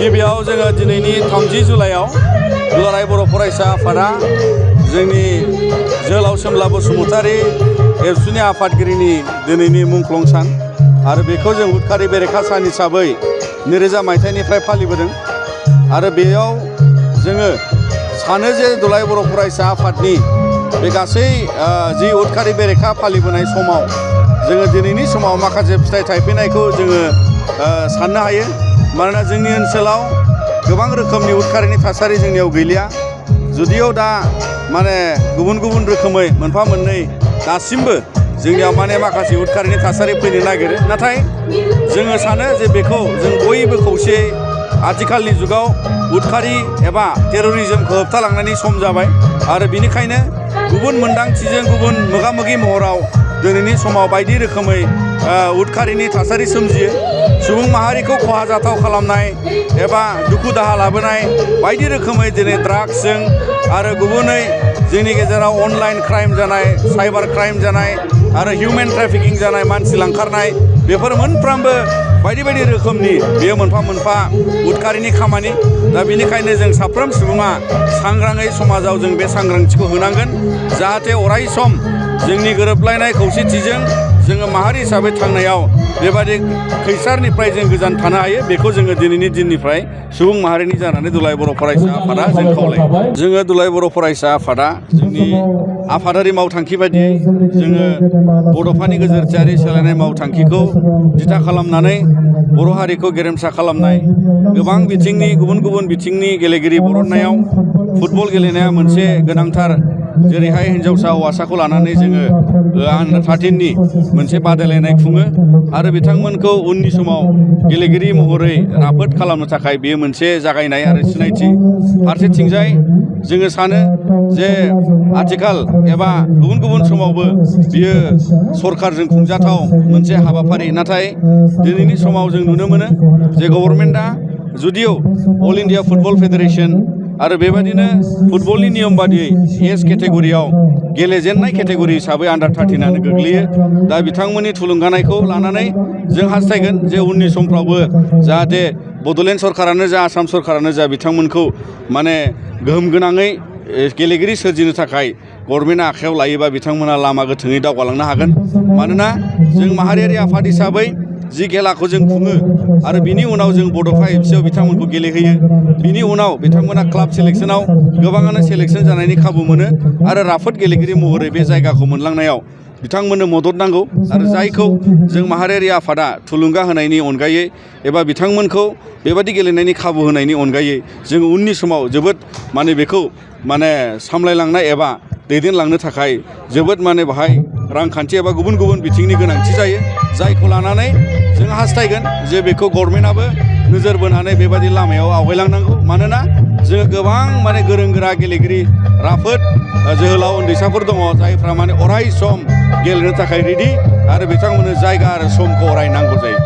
गिबियाव जोङो दिनैनि 30 जुलाइआव दुलाराय बर' फरायसा आफादा जोंनि जोहोलाव सोमला बसुमतारी एबसुनि आफादगिरिनि दिनैनि मुंख्लं सान आरो बेखौ जों उदखारि बेरेखा सान हिसाबै 2000 मायथाइनिफ्राय फालिबोदों आरो बेयाव जोङो सानो जे दुलाराय बर' फरायसा आफादनि बे गासै जि उदखारि बेरेखा फालिबोनाय समाव जोङो दिनैनि समाव माखासे फिथाइ थायफैनायखौ जोङो साननो हायो मानोना जोंनि ओनसोलाव गोबां रोखोमनि उदखारिनि थासारि जोंनियाव गैलिया जुदियाव दा माने गुबुन गुबुन रोखोमै मोनफा मोननै दासिमबो जोंनियाव माने माखासे उदखारिनि थासारि फैनो नागिरो नाथाय जोङो सानो जे बेखौ जों बयबो खौसेयै आथिखालनि जुगाव उदखारि एबा टेररिज्मखौ होबथालांनायनि सम जाबाय आरो बिनिखायनो गुबुन मोनदांथिजों गुबुन मोगा-मोगि महराव दिनैनि समाव बायदि रोखोमै उदखारिनि थासारि सोमजियो सुबुं माहारिखौ खहा जाथाव खालामनाय एबा दुखु दाहा लाबोनाय बायदि रोखोमै दिनै ड्राग्सजों आरो गुबुनै जोंनि गेजेराव अनलाइन क्राइम जानाय साइबार क्राइम जानाय आरो हिउमेन ट्राफिकिं जानाय मानसि लांखारनाय बेफोर मोनफ्रोमबो बायदि बायदि रोखोमनि बेयो मोनफा मोनफा उदखारिनि खामानि दा बेनिखायनो जों साफ्रोम सुबुङा सांग्राङै समाजाव जों बे सांग्रांथिखौ होनांगोन जाहाथे अराय सम जोंनि गोरोबलायनाय खौसेथिजों जोङो माहारि हिसाबै थांनायाव बेबायदि खैसारनिफ्राय जों गोजान थानो हायो बेखौ जोङो दिनैनि दिननिफ्राय सुबुं माहारिनि जानानै दुलाराय बर' फरायसा आफादा जों खावलायो जोङो दुलाराय बर' फरायसा आफादा जोंनि आफादारि मावथांखि बायदियै जोङो बड'फानि गोजोरथियारि सोलायनाय मावथांखिखौ दिथा खालामनानै बर' हारिखौ गेरेमसा खालामनाय गोबां बिथिंनि गुबुन गुबुन बिथिंनि गेलेगिरि बरननायाव फुटबल गेलेनाया मोनसे गोनांथार जेरैहाय हिन्जावसा हौवासाखौ लानानै जोङो आन्डार 13 नि मोनसे बादायलायनाय खुङो आरो बिथांमोनखौ उननि समाव गेलेगिरि महरै राफोद खालामनो थाखाय बेयो मोनसे जागायनाय आरो सिनायथि फारसेथिंजाय जोङो सानो जे आथिखाल एबा गुबुन गुबुन समावबो बियो सरकारजों खुंजाथाव मोनसे हाबाफारि नाथाय दिनैनि समाव जों नुनो मोनो जे गभर्नमेन्टआ जुदिও अल इन्डिया फुटबल फेडारेशन आरो बेबायदिनो फुटबलनि नियम बादियै एज केटेगरियाव गेलेजेननाय केटेगरि हिसाबै आन्डार 13 आनो गोग्लैयो दा बिथांमोननि थुलुंगानायखौ लानानै जों हास्थायगोन जे उननि समफ्रावबो जाहाथे बड'लेण्ड सरकारानो जा आसाम सरकारानो जा बिथांमोनखौ माने गोहोम गोनाङै गेलेगिरि सोरजिनो थाखाय गभर्नमेन्टआ आखायाव लायोबा बिथांमोना लामा गोथोङै दावगालांनो हागोन मानोना जों माहारियारि आफाद हिसाबै जि खेलाखौ जों खुङो आरो बिनि उनाव जों बड'फा एफसिआव बिथांमोनखौ गेलेहोयो बिनि उनाव बिथांमोना क्लाब सेलेक्सनाव गोबाङानो सेलेक्सन जानायनि खाबु मोनो आरो राफोद गेलेगिरि महरै बे जायगाखौ मोनलांनायाव बिथांमोननो मदद नांगौ आरो जायखौ जों माहारियारि आफादा थुलुंगा होनायनि अनगायै एबा बिथांमोनखौ बेबादि गेलेनायनि खाबु होनायनि अनगायै जों उननि समाव जोबोद माने बेखौ माने सामलायलांनाय एबा दैदेनलांनो थाखाय जोबोद माने बाहाय रांखान्थि एबा गुबुन गुबुन बिथिंनि गोनांथि जायो जायखौ लानानै जों हास्थायगोन जे बेखौ गभर्नमेन्टआबो नोजोर बोनानै बेबादि लामायाव आवगायलांनांगौ मानोना जोङो गोबां माने गोरों गोरा गेलेगिरि राफोद जोहोलाव उन्दैसाफोर दङ जायफ्रा माने अराय सम गेलेनो थाखाय रेडि आरो बिथांमोननो जायगा आरो समखौ अराय नांगौ जायो।